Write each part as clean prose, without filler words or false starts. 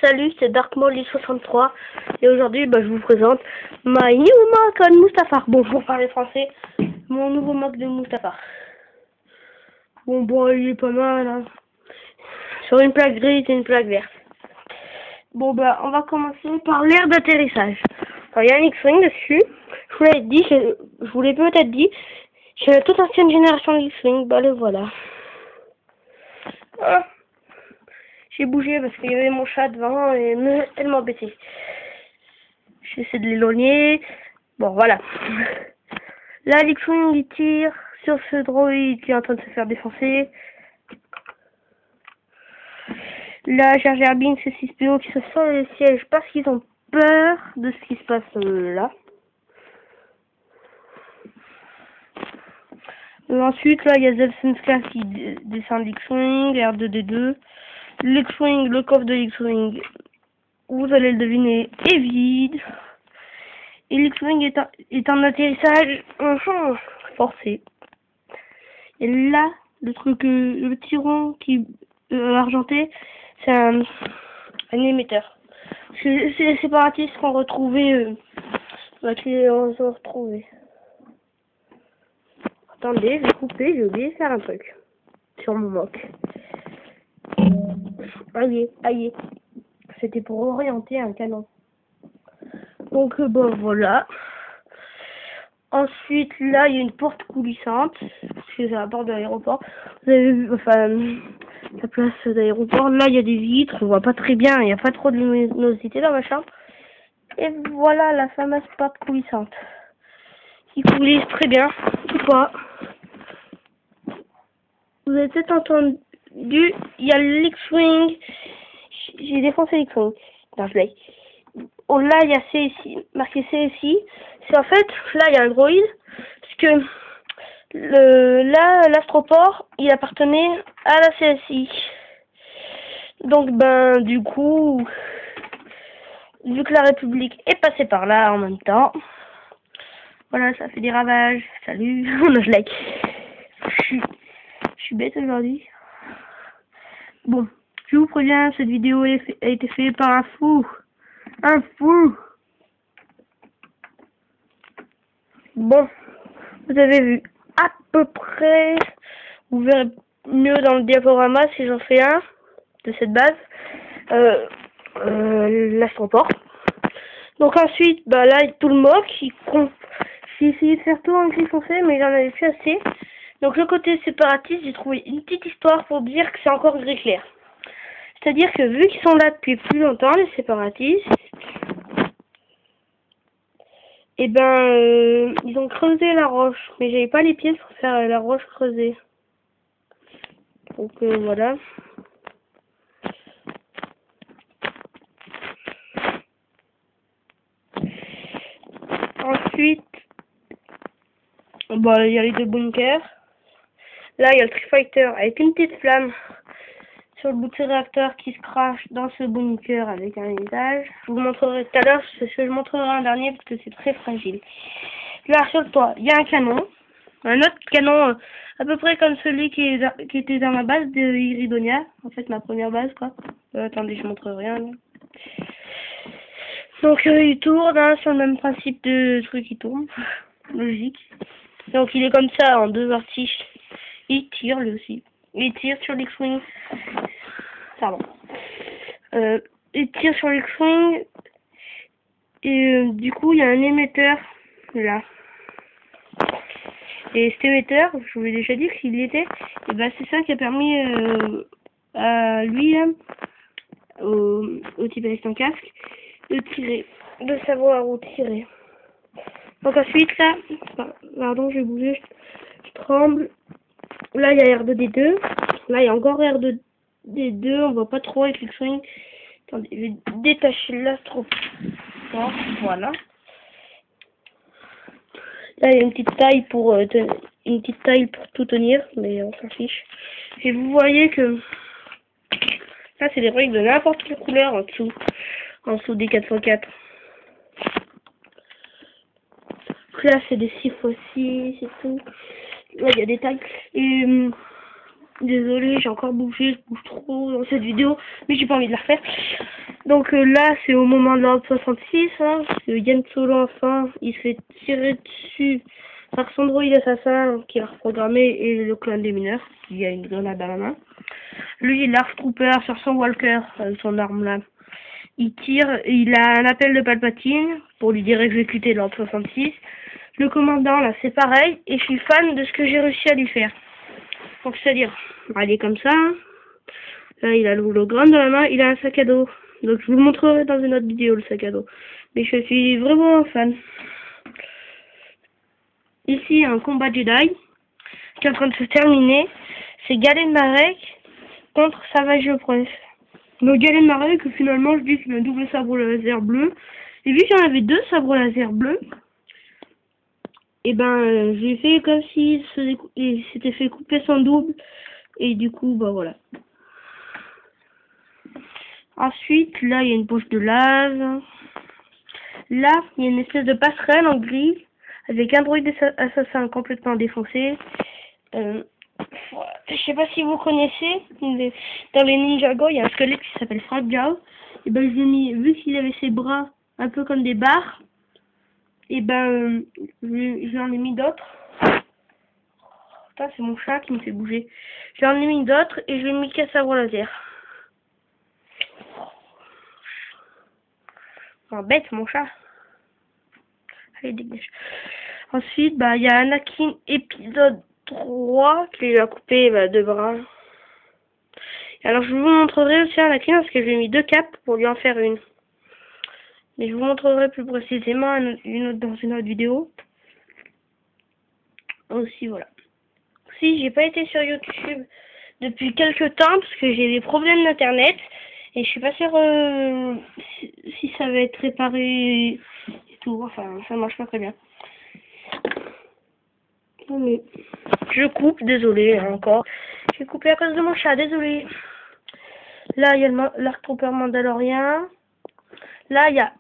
Salut, c'est DarkMolly63 et aujourd'hui je vous présente my new mock on Mustafar. Bon, pour parler français, mon nouveau mock de Mustafar. Bon, il est pas mal, hein. Sur une plaque grise et une plaque verte. Bon, on va commencer par l'aire d'atterrissage. Alors, il y a un X-Wing dessus. Je vous l'ai peut-être dit, c'est la toute ancienne génération de X-Wing. Le voilà. Ah. J'ai bougé parce qu'il y avait mon chat devant et elle m'embêtait. J'essaie de l'éloigner. Bon, voilà. Là, l'X-Wing il tire sur ce droïde qui est en train de se faire défoncer. Là, Jar Jar Binks et 6PO qui se sont dans les sièges parce qu'ils ont peur de ce qui se passe là. Ensuite, là, il y a Zelsenska qui descend l'X-Wing, R2D2. L'X-Wing, le coffre de l'X-Wing, vous allez le deviner, est vide. Et l'X-Wing est en atterrissage forcé. Et là, le truc, le petit rond qui argenté, c'est un émetteur. C'est les séparatistes qu'on retrouvait, qui ont retrouvé. Attendez, je vais couper, j'ai oublié de faire un truc sur mon mock. Aïe. C'était pour orienter un canon. Donc, voilà. Ensuite, là, il y a une porte coulissante. Parce que c'est la porte de l'aéroport. Vous avez vu, la place d'aéroport. Là, il y a des vitres. On voit pas très bien. Il n'y a pas trop de luminosité dans ma chambre. Et voilà la fameuse porte coulissante. Qui coulisse très bien. Ou pas. Vous avez peut-être entendu. Il y a l'X-Wing. J'ai défoncé l'X-Wing. Non, je l'ai. Oh, là, il y a CSI, marqué CSI. C'est en fait, là, il y a un droïde. Parce que là, l'astroport, il appartenait à la CSI. Donc, du coup, vu que la République est passée par là en même temps, voilà, ça fait des ravages. Salut. Non, je like. Je suis bête aujourd'hui. Bon, je vous préviens, cette vidéo a été faite par un fou. Un fou. Bon, vous avez vu à peu près, vous verrez mieux dans le diaporama si j'en fais un de cette base, l'astroport. Donc ensuite, là, tout le mock, j'ai essayé de faire tout en gris foncé, mais j'en avais plus assez. Donc le côté séparatiste, j'ai trouvé une petite histoire pour dire que c'est encore gris clair. C'est-à-dire que vu qu'ils sont là depuis plus longtemps, les séparatistes, ils ont creusé la roche, mais j'avais pas les pièces pour faire la roche creusée. Donc voilà. Ensuite, il y a les deux bunkers. Là, il y a le TIE avec une petite flamme sur le bout de ce réacteur qui se crache dans ce bunker avec un étage. Je vous montrerai tout à l'heure, c'est ce que je montrerai un dernier parce que c'est très fragile. Là, sur le toit, il y a un canon. Un autre canon à peu près comme celui qui était dans ma base de Iridonia. En fait, ma première base, quoi. Attendez, je montre rien. Là. Donc, il tourne, hein, sur le même principe de truc qui tourne. Logique. Donc, il est comme ça, en deux parties. Il tire, lui aussi. Il tire sur l'X-Wing. Pardon. Il tire sur l'X-Wing. Et du coup, il y a un émetteur là. Et cet émetteur, je vous l'ai déjà dit qu'il y était. Et c'est ça qui a permis à lui, là, au type avec un casque, de tirer, de savoir où tirer. Donc ensuite, là, pardon, je vais bouger, je tremble. Là, il y a R2D2. Là, il y a encore R2D2. On voit pas trop avec l'X-Wing. Attendez, je vais détacher l'astroport. Voilà. Là, il y a une petite taille pour tout tenir, mais on s'en fiche. Et vous voyez que là, c'est des briques de n'importe quelle couleur en dessous des 4x4. Là, c'est des 6x6, c'est tout. Là, il y a des tailles. Et Désolé, j'ai encore bougé, je bouge trop dans cette vidéo, mais j'ai pas envie de la refaire. Donc là, c'est au moment de l'ordre 66, hein, Yann Solo, enfin, il se fait tirer dessus par son droïde assassin qui l'a reprogrammé et le clan des mineurs, qui a une grenade à la main. Lui, Large Trooper sur son Walker, avec son arme là. Il tire, il a un appel de Palpatine pour lui dire exécuter l'ordre 66. Le commandant, là, c'est pareil, et je suis fan de ce que j'ai réussi à lui faire. Donc, c'est-à-dire, il est comme ça. Là, il a l'hologramme dans la main, il a un sac à dos. Donc, je vous le montrerai dans une autre vidéo, le sac à dos. Mais je suis vraiment fan. Ici, un combat Jedi qui est en train de se terminer. C'est Galen Marek contre Savage Opress. Donc, Galen Marek, finalement, je dis qu'il a un double sabre laser bleu. Et vu qu'il y en avait deux sabres laser bleus, et ben, j'ai fait comme s'il s'était fait couper son double. Et du coup, bah voilà. Ensuite, là, il y a une poche de lave. Là, il y a une espèce de passerelle en gris avec un droïde assassin complètement défoncé. Je sais pas si vous connaissez, dans les Ninjago, il y a un squelette qui s'appelle Fragile. Et ben, je l'ai mis, vu qu'il avait ses bras un peu comme des barres, et ben, j'en ai mis d'autres. Putain, c'est mon chat qui me fait bouger. J'en ai mis d'autres et je lui ai mis qu'à sabre laser. Bête, mon chat. Allez, dégage. Ensuite, bah, il y a Anakin épisode 3 qui lui a coupé deux bras. Alors, je vous montrerai aussi Anakin parce que je lui ai mis deux capes pour lui en faire une. Mais je vous montrerai plus précisément une autre dans une autre vidéo. Aussi, voilà. Si, j'ai pas été sur YouTube depuis quelques temps parce que j'ai des problèmes d'internet. Et je suis pas sûre si ça va être réparé et tout. Enfin, ça marche pas très bien. Non mais, je coupe, désolé, encore. J'ai coupé à cause de mon chat, désolé. Là, il y a l'Arc Trooper Mandalorien. Là, il y a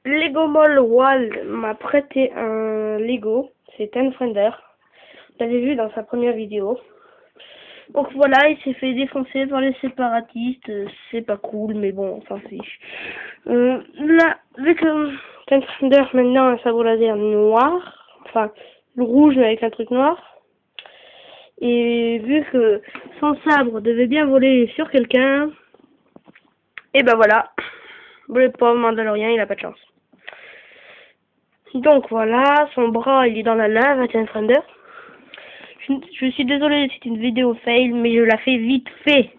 Lego Mall Wall m'a prêté un Lego. C'est Unfriender. Vous l'avez vu dans sa première vidéo. Donc voilà, il s'est fait défoncer par les séparatistes. C'est pas cool, mais bon, on s'en fiche. Là, vu que Unfriender maintenant a un sabre laser noir, enfin, le rouge mais avec un truc noir. Et vu que son sabre devait bien voler sur quelqu'un, et ben voilà, le pauvre Mandalorien, il a pas de chance. Donc voilà, son bras il est dans la lave à Unfriender. Je suis désolée, c'est une vidéo fail, mais je la fais vite fait.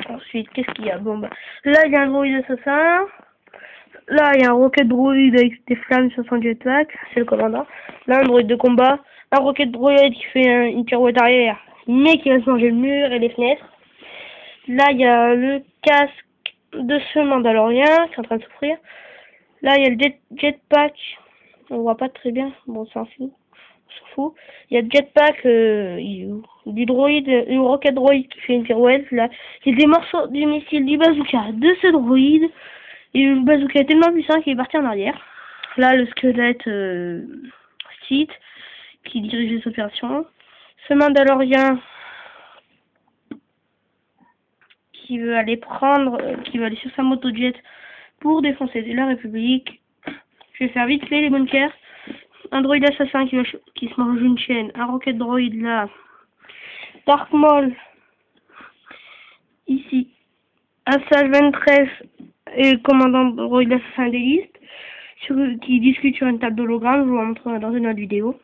Ensuite, qu'est-ce qu'il y a? Bon bah, là il y a un droïde assassin. Là il y a un rocket droïde avec des flammes sur son jetpack, c'est le commandant. Là un droïde de combat, un rocket droïde qui fait une pirouette arrière, mais qui va se manger le mur et les fenêtres. Là il y a le casque de ce Mandalorien qui est en train de souffrir. Là il y a le jetpack. On voit pas très bien, bon, c'est un fou. On s'en fout. Il y a le jetpack, du droïde, une rocket droïde qui fait une pirouette. Là, il y a des morceaux du missile du bazooka de ce droïde. Et le bazooka est tellement puissant qu'il est parti en arrière. Là, le squelette Sith qui dirige les opérations. Ce Mandalorien qui veut aller qui veut aller sur sa moto-jet pour défoncer la République. Je vais faire vite fait les bunkers. Un droïde assassin qui se mange une chaîne. Un rocket droïde là. Dark Maul. Ici. Un Sage 23 et le commandant droïde assassin d'élite. Qui discute sur une table d'hologramme. Je vous montre dans une autre vidéo.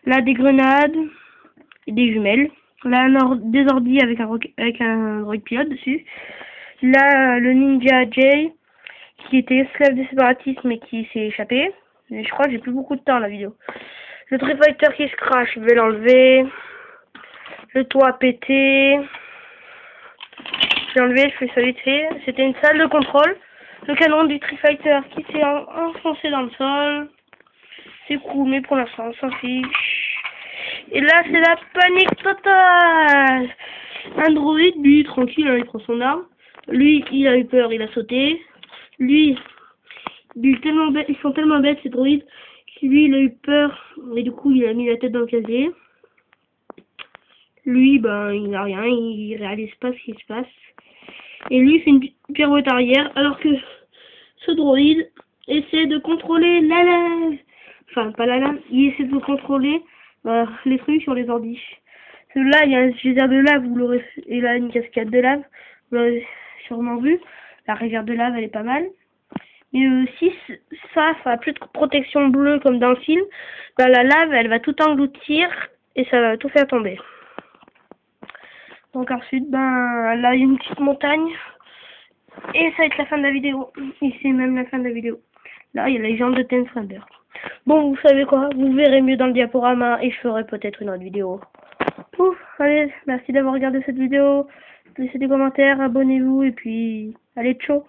Là des grenades. Et des jumelles. Là des ordi avec un droïde pilote dessus. Là le ninja Jay. Qui était esclave des séparatistes mais qui s'est échappé. Mais je crois que j'ai plus beaucoup de temps la vidéo. Le TIE Fighter qui se crache, je vais l'enlever. Le toit pété. Je l'ai enlevé, je fais ça vite fait. C'était une salle de contrôle. Le canon du TIE Fighter qui s'est enfoncé dans le sol. C'est cool, mais pour l'instant on s'en fiche. Et là c'est la panique totale. Un droïde, lui tranquille, il prend son arme. Lui il a eu peur, il a sauté. Lui, ils sont tellement bêtes ces droïdes Lui, il a eu peur, et du coup, il a mis la tête dans le casier. Lui, ben, il n'a rien, il réalise pas ce qui se passe. Et lui, il fait une pirouette arrière, alors que ce droïde essaie de contrôler la lave. Enfin, pas la lave, il essaie de contrôler les trucs sur les ordi. Là, il y a un geyser de lave, vous l'aurez, et là, une cascade de lave, vous l'aurez sûrement vu. La rivière de lave, elle est pas mal. Mais si ça a plus de protection bleue comme dans le film, ben, la lave, elle va tout engloutir et ça va tout faire tomber. Donc ensuite, ben là, il y a une petite montagne. Et ça va être la fin de la vidéo. Et c'est même la fin de la vidéo. Là, il y a la légende de Ten Thunder. Bon, vous savez quoi? Vous verrez mieux dans le diaporama et je ferai peut-être une autre vidéo. Ouf, allez, merci d'avoir regardé cette vidéo. Laissez des commentaires, abonnez-vous et puis, allez, ciao.